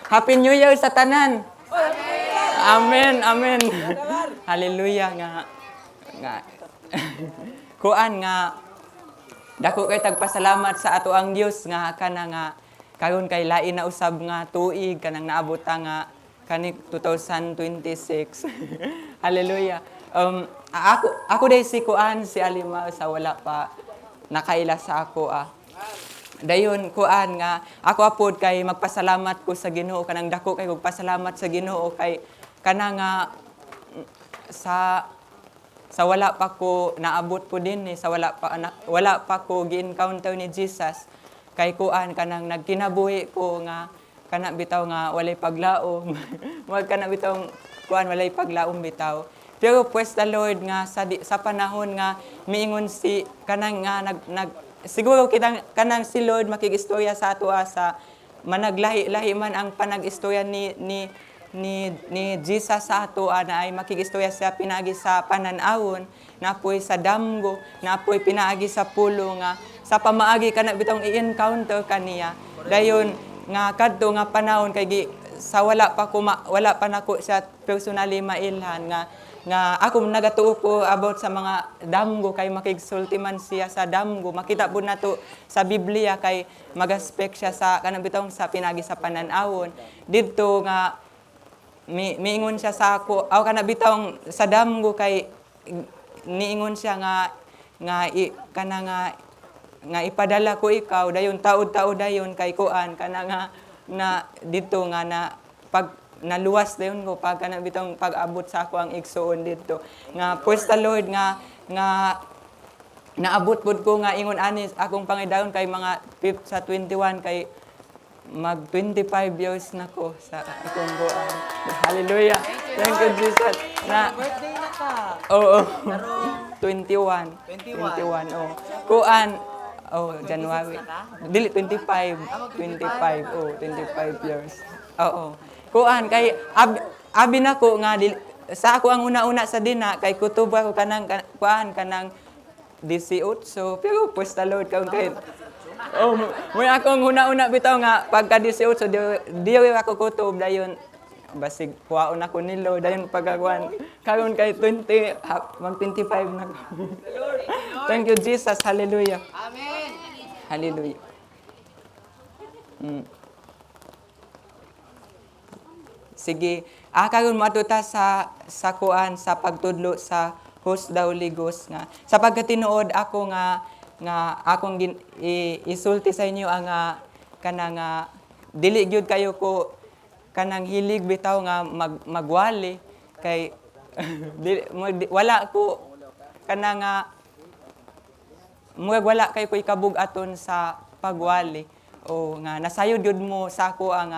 Happy New Year sa tanan. Amen, amen. Hallelujah nga kuan nga dako kay tagpasalamat sa ato ang Dios nga kana nga karon kay lain na usab nga tuig kanang naabot nga kani 2026. Hallelujah. Ako day si kuan si Alima sa wala pa nakaila sa ako Dayon kuan nga ako apod kay magpasalamat ko sa Ginoo kanang dako kay magpasalamat sa Ginoo kay kana nga sa wala pa ko naabot ko din sa wala pa ko gi-encounter ni Jesus kay kuan kanang nagkinabuhi ko nga kana bitaw nga walay paglaom wag kana bitaw kuan walay paglaom bitaw pero pues the Lord nga sa panahon nga miingon si kanang nga siguro kitang kanang si Lord makigistorya sa ato sa managlahi-lahi man ang panag-istorya ni Jesus sa ato na ay makigistorya siya pinaagi sa pananawon napoy sa damgo napoy pinaagi sa pulo nga sa pamaagi kana bitong i-encounter kaniya dayon nga kadto nga panahon kay sa wala pa nako siya personally mailhan nga ako nagatuo ko about sa mga damgo kay makigsulti man siya sa damgo makita pud nato sa Biblia kay magaspek siya sa kanang bitong sa pinagi sa pananawon didto nga miingon siya sa ako aw kana bitong sa damgo kay niingon siya nga ipadala ko ikaw dayon taud-taud dayon kay kuan kana nga na dito nga na pag naluwas dayon ko pag kana bitong pag-abot sa ako ang igsuon dito nga praise the Lord nga naabot pud ko nga ingon ani akong pangidawon kay mga sa 21 kay mag 25 years na ko sa akong buwan. Hallelujah. Thank you Jesus. Na birthday na ka. Oo. 21. 21. Oh. Kuan January. Dili 25. 25 years. Oo. Kuan kay abi na ko nga sa ako ang una-una sa dina kay kutuba ko kanang kuan kanang 18 pero pues the Lord karon kay may akong una-una bitaw nga pagka 18 di ako kutob dayon basig kuwaon ako ni Lord dayon pagkakuan karon kay 20 mag 25 na ko. Thank you Jesus. Hallelujah. Amen. Hallelujah. Sige, karon matuta sa kuan sa pagtudlo sa host daw ligos nga sa pagkatinuod ako nga akong isulti sa inyo ang kanang dili gyud kayo ko kanang hilig bitaw nga magwali kay wala ko kanang wala kay ko ikabug-aton sa pagwali o nga nasayod gyud mo sa ako ang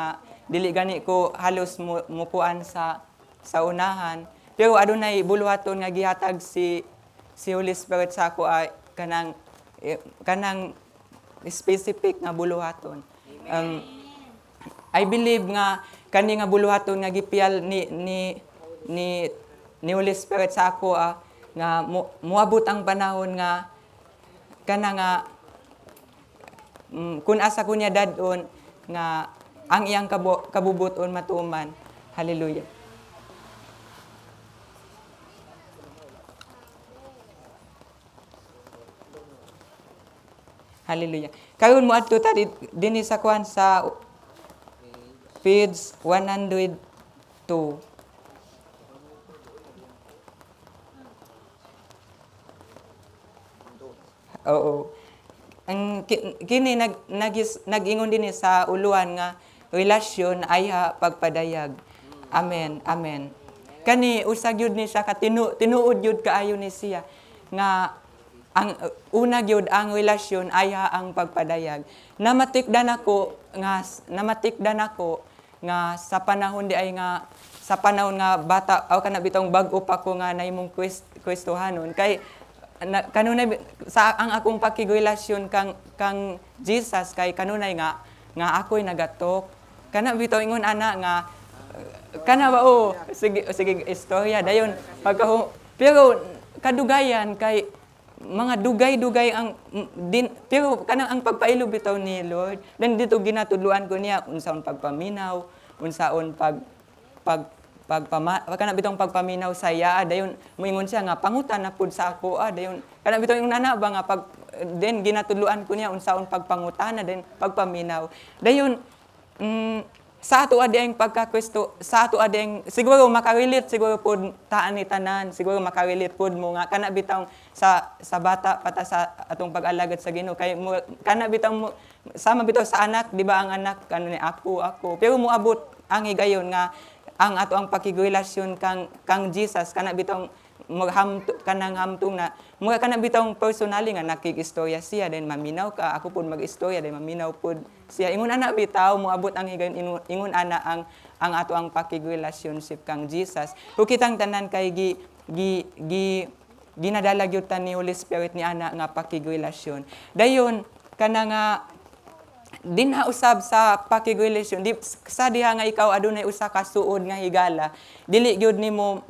dili gani ko halos mupuan sa unahan pero adunay buluhaton nga gihatag si Holy Spirit sa ako kanang specific nga buluhaton. I believe nga kani nga buluhaton nga gipiyal ni Holy Spirit sa ako nga moabot ang panahon nga kana nga kun asa ko niya dadon nga ang iyang kabubuton matuman. Hallelujah. Hallelujah. Karon mo adto ta dinhi sa kuan sa page 102. Oo. Ang kini nag-ingon dinhi sa uluhan nga relasyon ay pagpadayag. Amen. Amen. Kani usag yun ni siya tinuod yun kaayo ni siya nga ang una gyud ang relasyon ay ang pagpadayag. Namatikdan ako nga sa panahon di ay nga sa panahon nga bata aw kana bitong bag-o pa ko nga nahimong Kristohanon kay kanunay sa ang akong pakigrelasyon kang Jesus kay kanunay nga ako'y nagatok kana bitaw ingon ana nga kana ba sige istorya dayon pero kadugayan kay mga dugay-dugay ang pero kanang ang pagpailo bitaw ni Lord then dito ginatudluan ko niya unsaon pagpaminaw unsaon kana bitong pagpaminaw sa iya dayon moingon siya nga pangutan na pud sa ako dayon kana bitong yung nana ba nga pag then ginatudloan ko niya unsaon pagpangutana then pagpaminaw dayon sa ato ading pagkakwesto sa ato ading siguro makarelate siguro pud taan ni tanan siguro makarelate pud mo nga kana bitong sa bata pata sa atong pag-alagad sa Ginoo kay kana bitong mo sama bitaw sa anak di ba ang anak kano ni ako pero moabot ang higayon nga ang ato ang pakigrelasyon kang Jesus kana bitong kanang hamtong na mura kana bitong personally nga nakikistorya siya then maminaw ka ako pud mag-istorya then maminaw pud siya ingon ana bitaw moabot ang higayon ingon ana ang ato ang pakigrelasyon kang Jesus kung kitang tanan kay ginadala gyud ta ni Holy Spirit ni ana nga pakigrelasyon dayon kana nga dinha usab sa pakigrelasyon sa diha nga ikaw adunay usa ka suod nga higala dili gyud nimo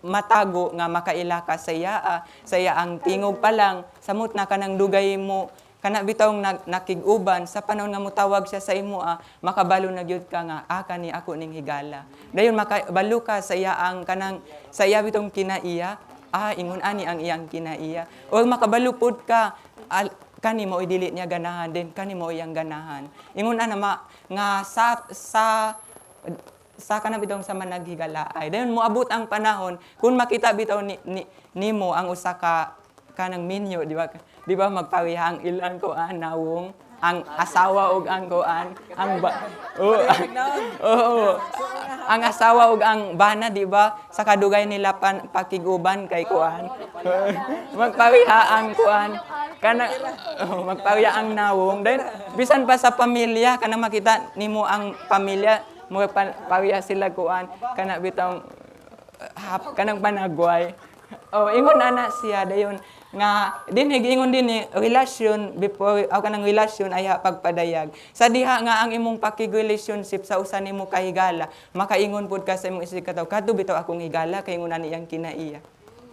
matago nga makaila ka sa iya ang tingog pa lang samot na kanang dugay mo kana bitawng nakig-uban sa panon nga motawag siya sa imo makabalo na gyud ka nga kani ako ning higala dayon makabalo ka sa iya ang kanang sa iya bitong kinaiya ingon ani ang iyang kinaiya o makabalo pud ka kani mo dili niya ganahan din kani mo iyang ganahan ingon ana nga sa kana bitong sa managhigalaay dayon moabot ang panahon kung makita bitaw nimo ang usa ka kanang minyo di ba magpawiha ang ilang ko nawong ang asawa ug ang kuan ang ang asawa ug ang bana di ba sa kadugay nila pakiguban kay kuan magpawiha ang kuan kana magpawiha ang nawong then bisan pa sa pamilya kana makita nimo ang pamilya mo pawiha sila kuan kana bitong kanang panagway ingon ana siya dayon nga ingon din relasyon before kanang relasyon ay pagpadayag sa diha nga ang imong pakig-relationship sa usa nimo kahigala makaingon pud ka sa imong isig kataw kadto bitaw akong higala kay ingon ani iyang kinaiya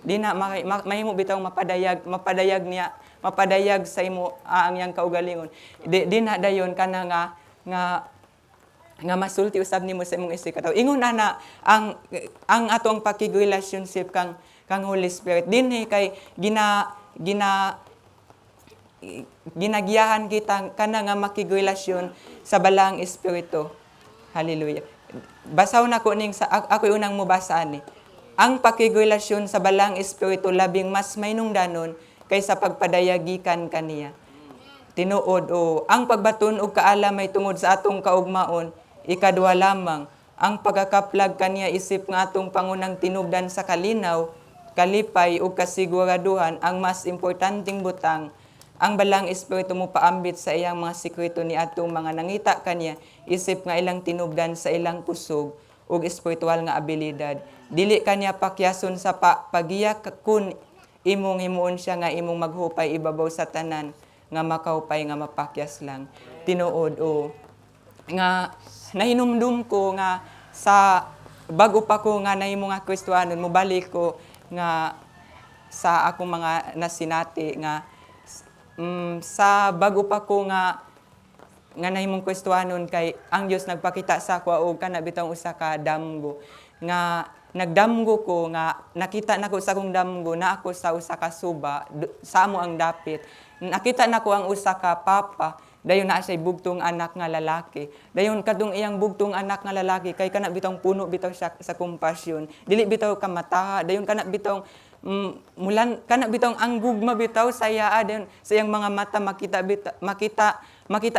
di na mahimo bitaw mapadayag sa imo ang iyang kaugalingon di na dayon kana nga masulti usab nimo sa imong isig kataw ingon ana ang atong pakig-relationship kang Holy Spirit dinhi kay ginagiyahan kita kana nga makigrelasyon sa balang espiritu. Hallelujah. Basaw na ko ning ako unang mobasa ani. Ang pakigrelasyon sa balang espiritu labing mas mainungdanon kaysa pagpadayagikan kaniya. Tinuod ang pagbaton og kaalam may tungod sa atong kaugmaon ikaduha lamang ang pagkakaplag kaniya isip nga atong pangunang tinubdan sa kalinaw kalipay ug kasiguraduhan ang mas importanteng butang ang balang espiritu mo paambit sa iyang mga sekreto ni atong mga nangita kaniya isip nga ilang tinubdan sa ilang kusog ug espiritual nga abilidad dili kaniya pakyason sa pagiya kun imong himuon siya nga imong maghupay ibabaw sa tanan nga makahupay nga mapakyas lang tinuod nga nahinumdum ko nga sa bago pa ko nga nahimo nga Kristiyanon mobalik ko nga sa akong mga nasinati nga sa bago pa ko nga nahimong Kristiyanon kay ang Dios nagpakita sa ako og kana bitang usa ka damgo nga nagdamgo ko nga nakita nako sa akong damgo na ako sa usa ka suba sa amo ang dapit nakita nako ang usa ka papa dayon na siya bugtong anak nga lalaki dayon kadung iyang bugtong anak nga lalaki kay kana bitong puno bitaw siya sa kompasyon dili bitaw ka mata dayon kana bitong mulan kana bitong ang gugma bitaw sa iya dayon sa iyang mga mata makita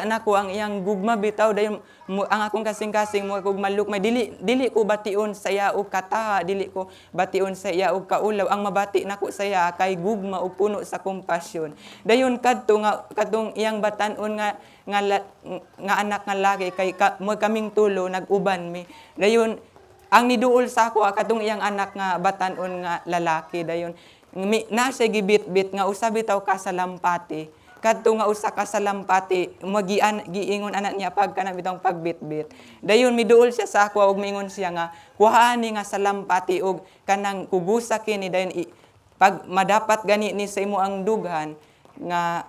nako ang iyang gugma bitaw dayon ang akong kasing-kasing mo kog malukmay dili ko bation sa iya og kataha dili ko bation sa iya og kaulaw ang mabati nako sa iya kay gugma og puno sa kompasyon dayon kadtong iyang batan-on nga anak nga laki kay mo kaming tulo nag-uban mi dayon ang niduol sa ako kadtong iyang anak nga batan-on nga lalaki dayon na siya gibit-bit nga usa bitaw ka sa lampati kadto nga usa ka sa lampati giingon anak niya pag kana bitong pagbitbit dayon miduol siya sa ako ug miingon siya nga kuhaani nga sa lampati og kanang kugusa kini dayon pag madapat gani ni sa imo ang dughan nga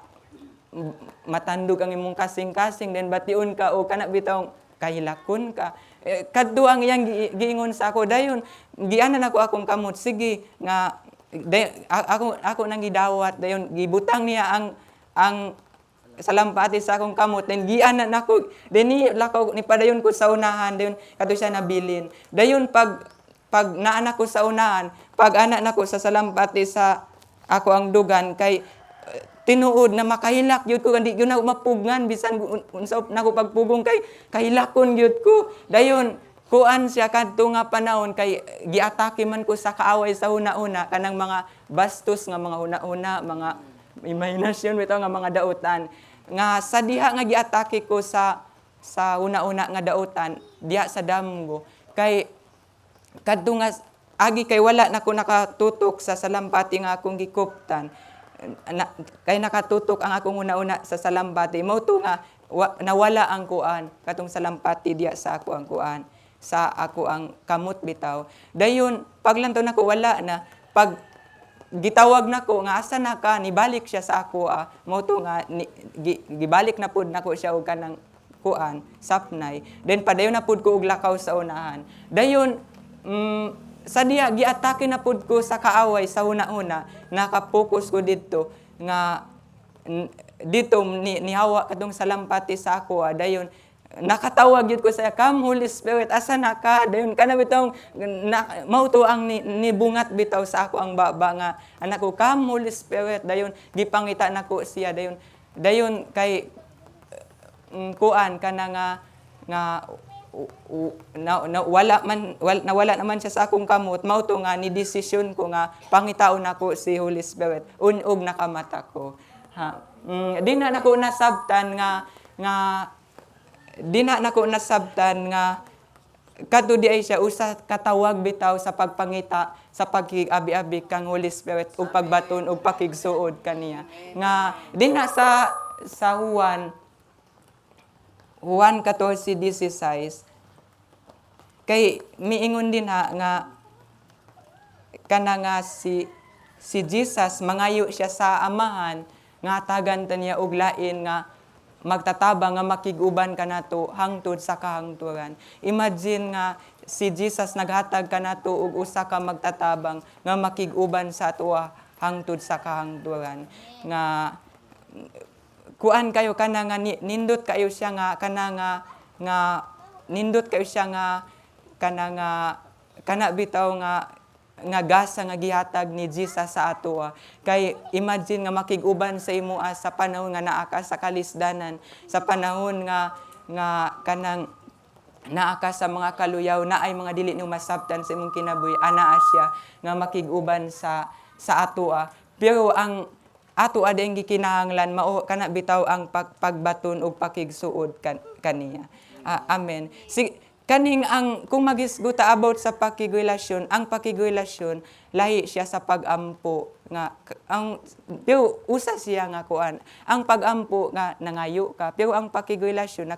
matandog ang imong kasing-kasing then bation ka o kana bitong kahilakon ka kadto ang iyang giingon sa ako dayon gianan ako akong kamot sige nga ako nang gidawat dayon gibutang niya ang salampati sa akong kamot then gianan ako then ni padayon ko sa unahan dayon kadto siya nabilin dayon pag naanak ko sa unahan pag anak nako sa salampati sa ako ang dugan kay tinuod na makahilak gyud ko kandi gyud na mapugngan bisan unsa nako pagpugong kay kahilakon gyud ko dayon kuan siya kadto nga panahon kay giatake man ko sa kaaway sa una-una kanang mga bastos nga mga una-una mga imahinasyon bitaw nga mga dautan nga sa diha nga giatake ko sa una-una nga dautan diha sa Damgo kay kadto nga agi kay wala na ko nakatutok sa salampati nga akong gikuptan kay nakatutok ang akong una-una sa salampati mao to nga nawala ang kuan katong salampati diya sa ako ang kuan sa ako ang kamot bitaw dayon paglantaw nako wala na pag gitawag nako nga asa na ka nibalik siya sa ako mao to nga gibalik na pud nako siya og kanang kuan sapnay then padayon na pud ko og lakaw sa unahan dayon sa diya giatake na pud ko sa kaaway sa una-una nakapokus ko didto nga dito nihawa kadtong salampati sa ako dayon nakatawag yun ko sa come Holy Spirit asa na ka dayon kana bitaw mao to ang nibungat bitaw sa ako ang baba nga anak ko come Holy Spirit dayon gipangita nako siya dayon kay kuan kana nga nawala naman siya sa akong kamot mao to nga ni desisyon ko nga pangitaon nako si Holy Spirit unog nakamata ko di na nako nasabtan nga kadto di ay siya usa katawag bitaw sa pagpangita sa pagkiabi-abi kang Holy Spirit ug pagbaton ug pakigsuod kaniya nga di na sa Juan 14:16 kay miingon din nga kana nga si Jesus mangayo siya sa amahan nga tagan niya og lain nga magtatabang nga makig-uban kanato hangtod sa kahangturan. Imagine nga si Jesus naghatag kanato og usa ka magtatabang nga makig-uban sa atoa hangtod sa kahangturan. Nga kuan kayo kana nga nindot kayo siya nga kana nindot kayo siya nga kana bitaw nga gasa nga gihatag ni Jesus sa atoa kay imagine nga makig-uban sa imo sa panahon nga naa ka sa kalisdanan sa panahon nga kanang naa ka sa mga kaluyaw na ay mga dili nimo masabtan sa imong kinabuhi anaa siya nga makig-uban sa atoa pero ang ato adeng gikinahanglan mao kana bitaw ang pagbaton ug pakigsuod kaniya amen kaning kung magisguta about sa pakigrelasyon, ang pakigrelasyon lahi siya sa pagampo nga pero usa siya nga kuan. Ang pagampo nga nangayo ka, pero ang pakigrelasyon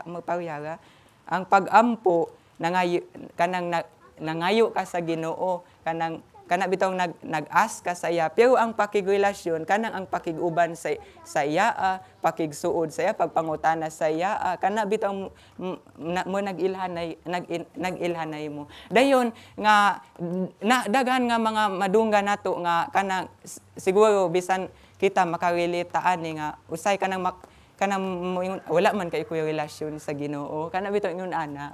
magpahuyara. Ang pagampo nangayo ka sa Ginoo, kana bitaw nag-ask ka sa iya pero ang pakigrelasyon kanang ang pakig-uban sa iya pakigsuod sa iya pagpangutana sa iya kana bitaw mo nag-ilhanay mo dayon nga daghan nga mga madungga nato nga kanang siguro bisan kita makarelate ani nga usay kanang wala man kay kuya relasyon sa Ginoo kana bitaw ingon ana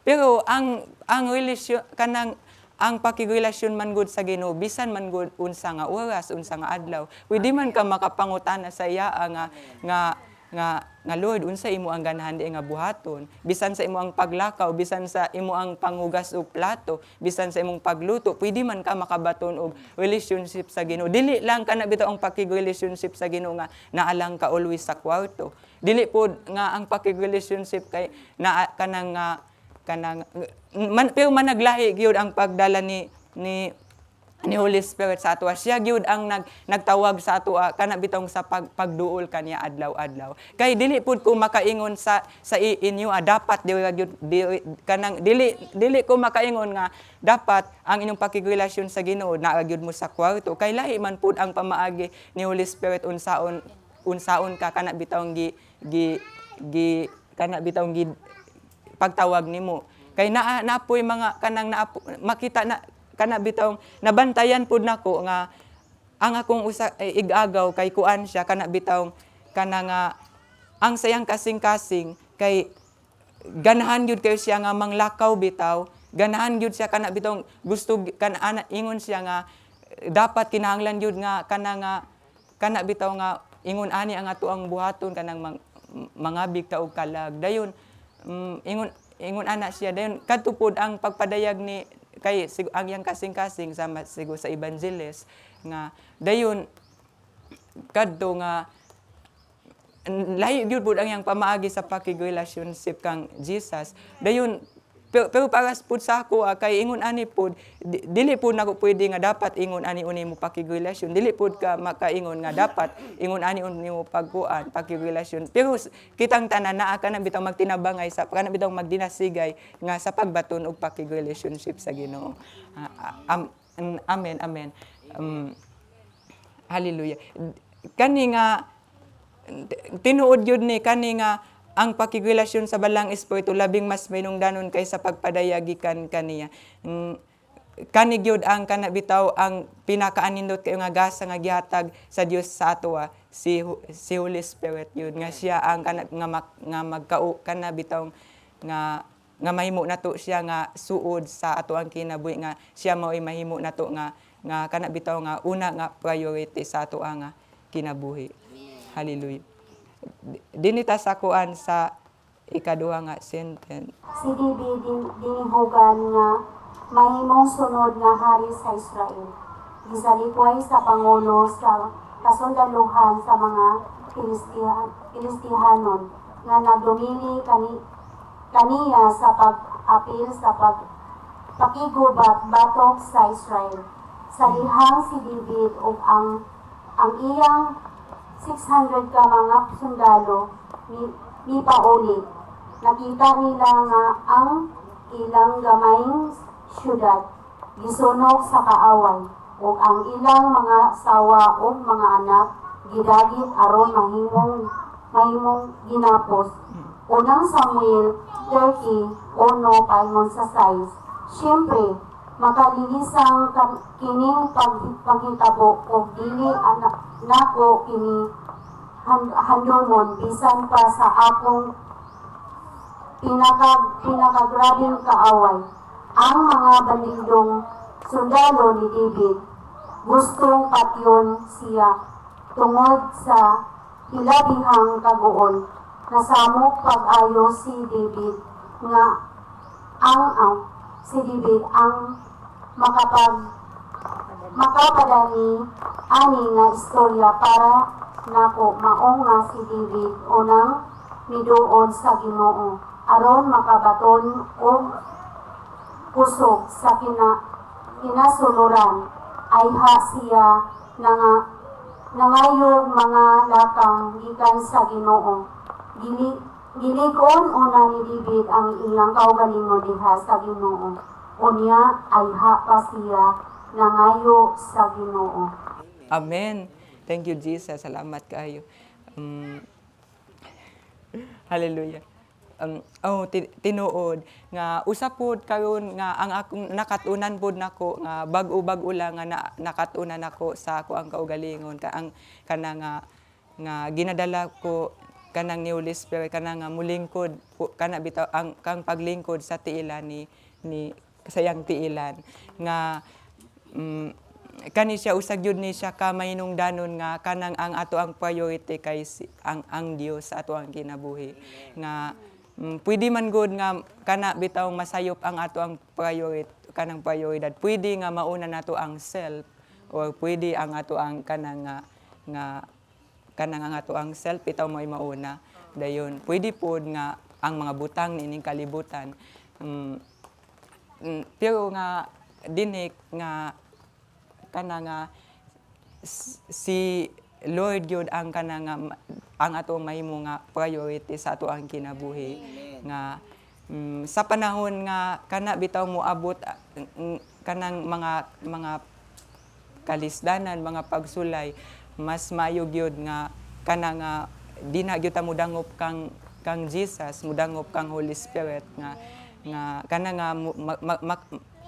pero ang relasyon kanang ang pakigrelasyon man gud sa Ginoo bisan man gud unsa nga oras unsa nga adlaw pwede man ka makapangutana sa iya nga Lord unsa imo ang ganahan di nga buhaton bisan sa imo ang paglakaw bisan sa imo ang pangugas og plato bisan sa imong pagluto pwede man ka makabaton og relationship sa Ginoo dili lang kana bitaw ang pakigrelasyon sa Ginoo nga naa lang ka always sa kwarto dili pod nga ang pakigrelasyon kay naa kanang pero managlahi gyud ang pagdala ni Holy Spirit sa atoa siya gyud ang nagtawag sa atoa kana bitong sa pagduol kaniya adlaw-adlaw kay dili pud ko makaingon sa inyo dapat dili ko makaingon nga dapat ang inyong pakigrelasyon sa Ginoo naa gyud mo sa kwarto kay lahi man pud ang pamaagi ni Holy Spirit unsaon ka kana bitong pagtawag nimo. Kay naapoy mga kanang makita na kana bitaw nabantayan pud nako nga ang akong igagaw kay kuan siya kana bitaw kana nga ang sayang kasing-kasing kay ganahan gyud kayo siya nga manglakaw bitaw, ganahan gyud siya kana bitaw gusto kana ingon siya nga dapat kinahanglan gyud nga kana bitaw nga ingon ani ang ato ang buhaton kanang mangabig ta og kalag. Dayon ingon ana siya dayon kadto pod ang pagpadayag ni kay ang yang kasing-kasing sama sigo sa evangelist nga dayon kadto nga lahi gyud pud ang yang pamaagi sa pakigrelasyoship kang Jesus. Dayon pero paras pud sa ako kay ingon ani pud dili pud nako pwede nga dapat ingon ani uni mo pakigrelasyon. Dili pud ka makaingon nga dapat ingon ani uni mo pagkuan pakigrelasyon. Pero kitang tanan naa ka na bitaw magtinabangay sa kana bitaw magdinasigay nga sa pagbaton og pakigrelasyoship sa Ginoo. Amen, amen. Hallelujah. Kani nga tinuod yun ni kani nga ang pakigrelasyon sa balang espiritu labing mas minungdanon kaysa pagpadayagikan kaniya. Kani gyud ang kana bitaw ang pinakaanindot kayo nga gasa nga gihatag sa Dios sa atoa si Holy Spirit yun nga siya ang kana nga magkao kana bitaw nga mahimo nato siya nga suod sa ato ang kinabuhi nga siya mao'y mahimo nato nga kana bitaw nga una nga priority sa ato nga kinabuhi. Hallelujah. Dinita sa kuan sa ikaduha nga sentence. Si David dinihugan nga mahimong sunod nga hari sa Israel. Gisalikway sa pangulo sa kasundaluhan sa mga Filistihanon nga nagdumili kaniya sa pag-apil sa pakigubat batok sa Israel. Sa lihang si David ug ang iyang 600 ka mga sundalo ni pauli. Nakita nila nga ang ilang gamayng syudad gisunog sa kaaway ug ang ilang mga sawa ug mga anak gidagit aron mahimong ginapos. Unang Samuel 30:1 paingon sa 6. Siyempre, makalilisang kining paghitabo ug dili nako kini handumon bisan pa sa akong pinakagrabing kaaway. Ang mga bandidong sundalo ni David gustong patyon siya tungod sa hilabihang kaguol. Nasamok pag-ayo si David ang makapadani ani nga istorya para nako maong nga si David unang miduod sa Ginoo aron makabaton og kusog sa kinasuluran ay siya nangayog mga lakang gikan sa Ginoo. Gilig-on una ni David ang iyang kaugalingon diha sa Ginoo. Unya ay pa siya nangayo sa Ginoo. Amen. Thank you, Jesus. Salamat kayo. Hallelujah. Tinuod nga usapod karon nga ang akong nakatunan pod nako nga bag-o lang nga nakatunan nako sa ako ang kaugalingon ang kana nga ginadala ko kanang ni Holy Spirit kana nga mulingkod kana bitaw ang kang paglingkod sa tiilan ni sayang tiilan nga kani siya usag yun ni siya ka mahinungdanon nga kanang ang ato ang priority kay ang Dios sa ato ang kinabuhi nga pwede man good nga kana bitaw masayop ang ato ang kanang prioridad. Pwede nga mauna nato ang self or pwede ang ato ang kanang ang ato ang self bitaw mo'y mauna. Dayon pwede pod nga ang mga butang nining kalibutan. Pero nga dinik nga kana nga si Lord yun ang kana nga ang atong mahimo nga priority sa ato ang kinabuhi. Nga sa panahon nga kana bitaw mo abot kanang mga kalisdanan, mga pagsulay, mas mayo gyud nga kana nga di na gyud ta mo dangop kang kang Jesus, mudangop kang Holy Spirit nga kana nga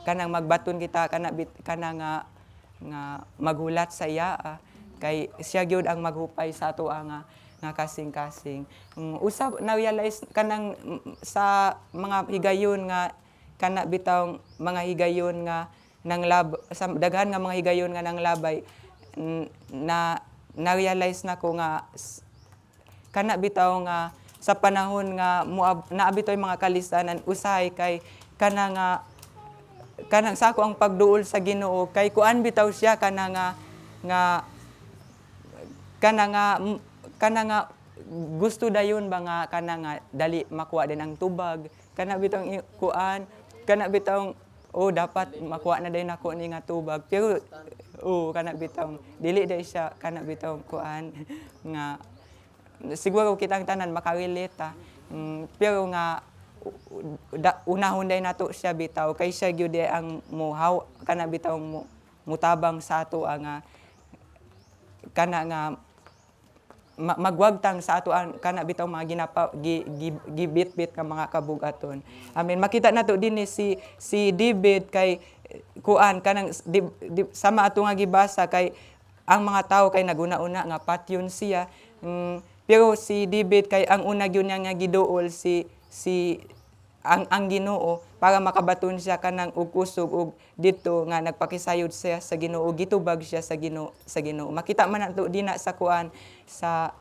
kanang magbaton kita kana nga maghulat sa iya kay siya gyud ang maghupay sa ato nga kasing-kasing. Usab na realize kanang sa mga higayon nga kana bitaw mga higayon nga nang sa daghan nga mga higayon nga nang labay na realize nako nga kana bitaw nga sa panahon nga naabitoy mga kalistanan usahay kay kanang sako ang pagduol sa Ginoo kay kuan bitaw siya kana nga gusto dayon ba nga kana nga dali makuha din ang tubag kana bitaw kuan kana bitaw dapat makuha na din ako ni nga tubag pero kana bitaw dili day siya kana bitaw kuan nga siguro kitang tanan makarelate pero nga unahon day nato siya bitaw kay siya gyud ang kana bitaw mutabang sa ato nga kana nga magwagtang sa ato ang kana bitaw mga gibit-bit nga mga kabugaton. Amen. Makita nato din si David kay kuan kanang sama ato nga gibasa kay ang mga tao kay naguna-una nga patyon siya. Pero si David kay ang una gyud niya nga giduol ang Ginoo para makabaton siya kanang og kusog og dito nga nagpakisayod siya sa Ginoo gitubag siya sa Ginoo. Makita man nato dina sa kuan sa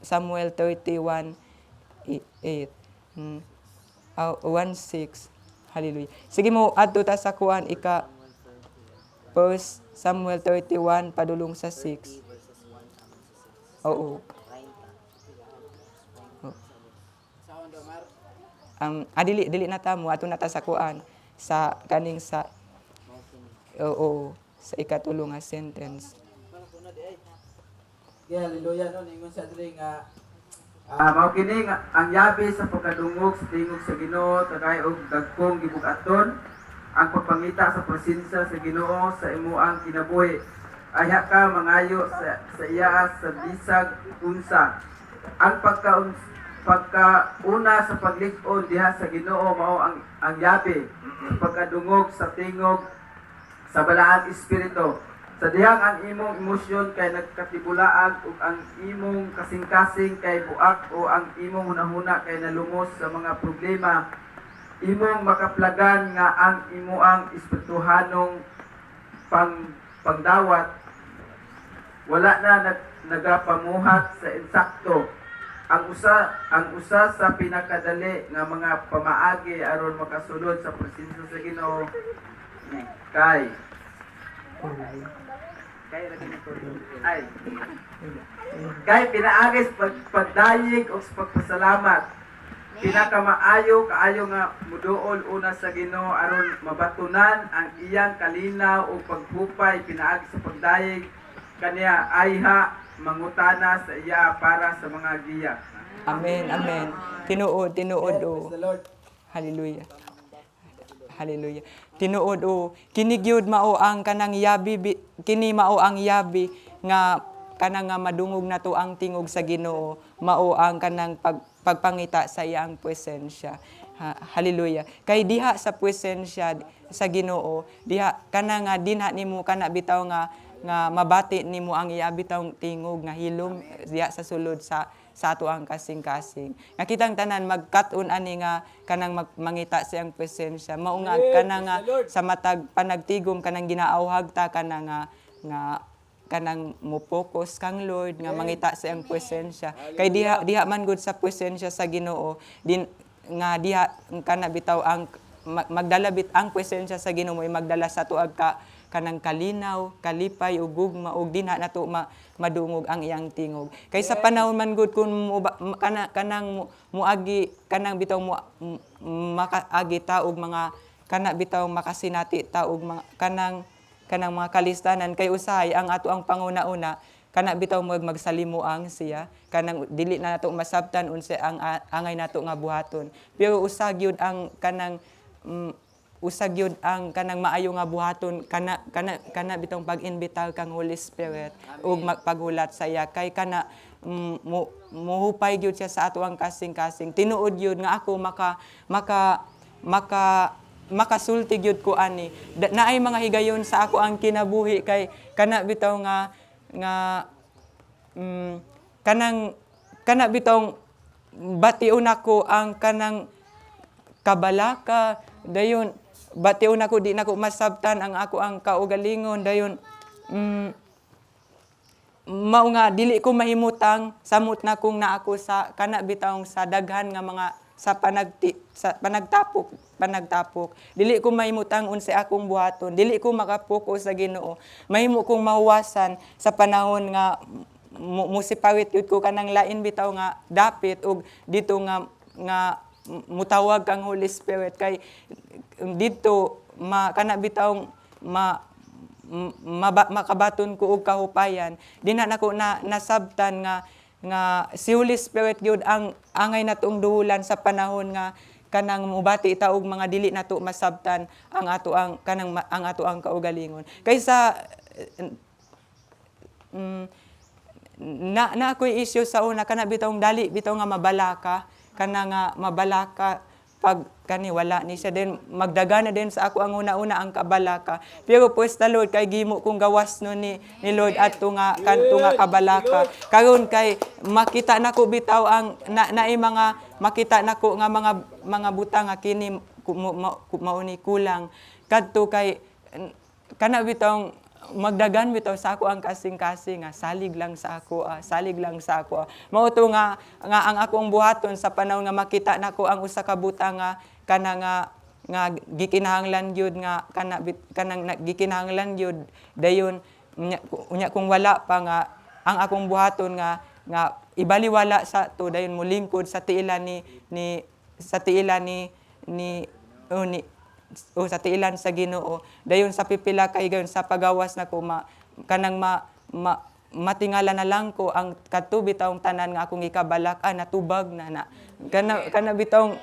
Samuel 31:8 1:6 hallelujah. Sige mo adto ta sa kuan 1 Samuel 31 padulong sa 6. Oo. Dili na ta mo ato na ta sa kuan sa kaning sa sa ikatulong nga sentence. Hallelujah no ningon sa diri nga mao kini nga ang yabi sa pagkadungog sa tingog sa Ginoo tagay og dagkong gibugaton ang pagpangita sa presensya sa Ginoo sa imuang kinabuhi. Aya ka mangayo sa iya sa bisag unsa ang pagkauna sa paglig-on diha sa Ginoo mao ang yabi sa pagkadungog sa tingog sa balaang espiritu sa dihang ang imong emosyon kay nagkatibulaag ug ang imong kasing-kasing kay buak o ang imong hunahuna kay nalumos sa mga problema imong makaplagan nga ang imuang espirituhanong pangdawat wala na nagapamuhat sa insakto. Ang usa sa pinakadali nga mga pamaagi aron makasulod sa presensya sa Ginoo kay pinaagis pagdayeg o pagpasalamat. Pinakamaayo kaayo nga muduol una sa Ginoo aron mabatunan ang iyang kalinaw o paghupay pinaagi sa pagdayeg kaniya ayha mangutana sa iya para sa mga giya. Amen, amen. Tinuod Praise the Lord. Hallelujah. Hallelujah. Tinuod kini gyud mao ang kanang yabi kini mao ang yabi nga kanang nga madungog nato ang tingog sa Ginoo mao ang kanang pagpangita sa iyang presensya. Hallelujah. Kay diha sa presensya sa Ginoo diha kanang nga dinha nimo kana bitaw nga mabati nimo ang iya bitawng tingog nga hilom diha sa sulod sa ato ang kasing-kasing. Nga kitang tanan magkat-on ani nga kanang mangita sa iyang presensya. Mao nga kanang sa matag panagtigom kanang ginaawhag ta kanang nga kanang mo-focus kang Lord nga mangita sa iyang presensya. Kay diha man gud sa presensya sa Ginoo din nga diha kana bitaw ang magdalabit ang presensya sa Ginoo ay magdala sa tuag kanang kalinaw, kalipay ug gugma ug dinha nato madungog ang iyang tingog. Kay sa panahon man gud kun kanang muagi kanang bitaw makaagi ta og mga kana bitaw makasinati ta og kanang mga kalistanan kay usahay ang ato ang panguna-una kana bitaw magsalimuang siya kanang dili na nato masabtan unsa ang angay nato nga buhaton. Pero usa gyud ang kanang usag yun ang kanang maayo nga buhaton kana bitong pag-imbitaw kang Holy Spirit ug magpagulat sa iya kay kana muhupay gyud siya sa ato ang kasing-kasing tinuod yun nga ako makasulti gyud ko ani naay mga higayon sa ako ang kinabuhi kay kana bitaw nga kana bitong bation ako ang kanang kabalaka dayon bation ako di nako masabtan ang ako ang kaugalingon dayon mao nga dili ko mahimutang samot na kung naa ako sa kana bitawng sa daghan nga mga sa panagtapok dili ko mahimutang unsa akong buhaton dili ko makapokus sa Ginoo mahimo kong mahuwasan sa panahon nga musipawit yun ko kanang lain bitaw nga dapit ug dito nga mutawag kang Holy Spirit kay dito kana bitawng makabaton ko og kahupayan di na nako nasabtan nga si Holy Spirit gyud ang angay natong duhulan sa panahon nga kanang mubati ta og mga dili nato masabtan ang ato ang kaugalingon kaysa na ako'y issue sa una kana bitong dali bitaw nga mabalaka kana nga mabalaka pag kani wala ni siya din magdagana din sa ako ang una-una ang kabalaka pero pues the Lord kay gimo kong gawas no ni Lord adto nga kanto nga kabalaka karon kay makita nako bitaw ang naay mga makita nako nga mga butang nga kini mauni kulang kadto kay kana bitong magdagan bitaw sa ako ang kasing-kasing nga salig lang sa ako mao to nga ang akong buhaton sa panahon nga makita nako ang usa ka butang nga kana nga gikinahanglan gyud nga kanang gikinahanglan gyud dayon unya kung wala pa nga ang akong buhaton nga ibaliwala sa to dayon molingkod sa tiilan sa tiilan sa Ginoo dayon sa pipila kay gayon sa pagawas nako matingala na lang ko ang kadto bitawng tanan nga akong ikabalak natubag na kana bitawng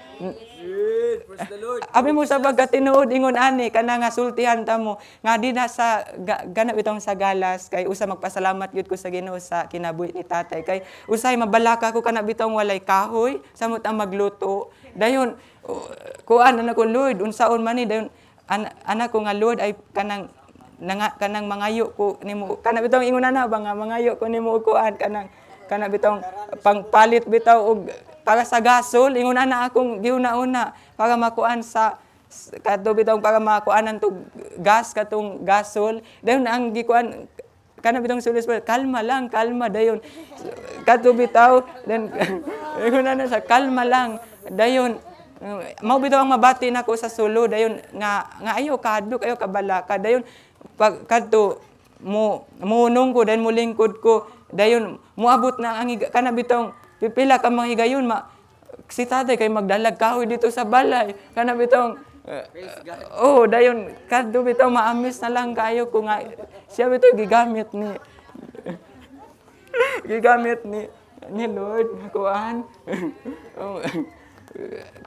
abi mo sa pagkatinuod ingon ani kana nga sultihan ta mo nga di na sa gana bitawng sa galas kay usa magpasalamat gyud ko sa Ginoo sa kinabuhi ni tatay kay usay mabalaka ko kana bitawng walay kahoy samot ang magluto dayon kuan na ko Lord unsaon man ni dayon anak ko nga Lord ay kanang mangayo ko nimo kana bitong ingon na ba nga mangayo ko nimo og kuan kana bitong pangpalit bitaw og para sa gasol ingon na akong giuna-una para makuan sa kadto bitong para makuanan to gas katong gasol dayon ang gikuan kana bitong sulis kalma dayon kadto bitaw then ingon na sa kalma lang dayon mao bitaw ang mabati nako sa sulo dayon nga ayo kadlok ayo kabalaka dayon pag kadto munong ko dayon mulingkod ko dayon moabot na ang kana bitong pipila ka mga higayon si tatay kay magdalag kahoy dito sa balay kana bitong dayon kadto bitaw maamis na lang kayo ko nga siya bitaw gigamit ni Lord kuan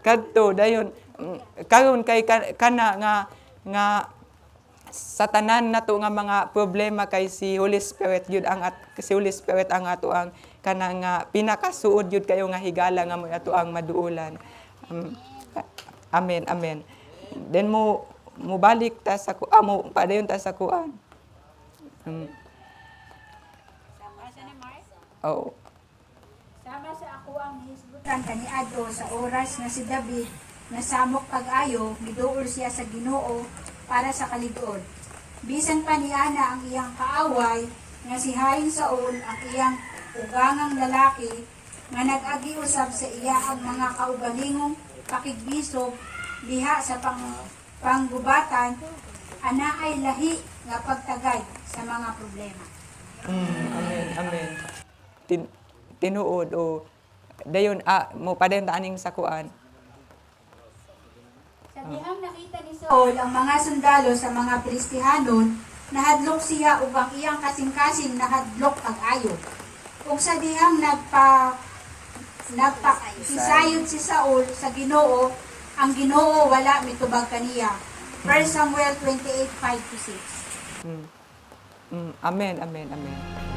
kadto dayon karon kay kana nga sa tanan nato nga mga problema kay si Holy Spirit yun ang ato ang kana nga pinakasuod yun kayo nga higala nga mo ato ang maduulan amen then mo balik ta sa mo padayon ta sa kuan Sama sa ako ang hisgutan kaniadto sa oras na si David nasamok pag-ayo miduol siya sa Ginoo para sa kalig-on. Bisan pa niana ang iyang kaaway nga si Haring Saul ang iyang ugangang lalaki nga nag-agi usab sa iya ang mga kaugalingong pakigbiso diha sa panggubatan ana ay lahi nga pagtagay sa mga problema. Amen. Tinuod o dayon mo padayon ta aning sa kuan. Sa dihang nakita ni Saul ang mga sundalo sa mga Filistihanon, nahadlok siya ug ang iyang kasing-kasing nahadlok pag-ayo. Ug sa dihang nagpakisayod si Saul sa Ginoo, ang Ginoo wala mitubag kaniya. 1 Samuel 28:5-6. Amen, amen, amen.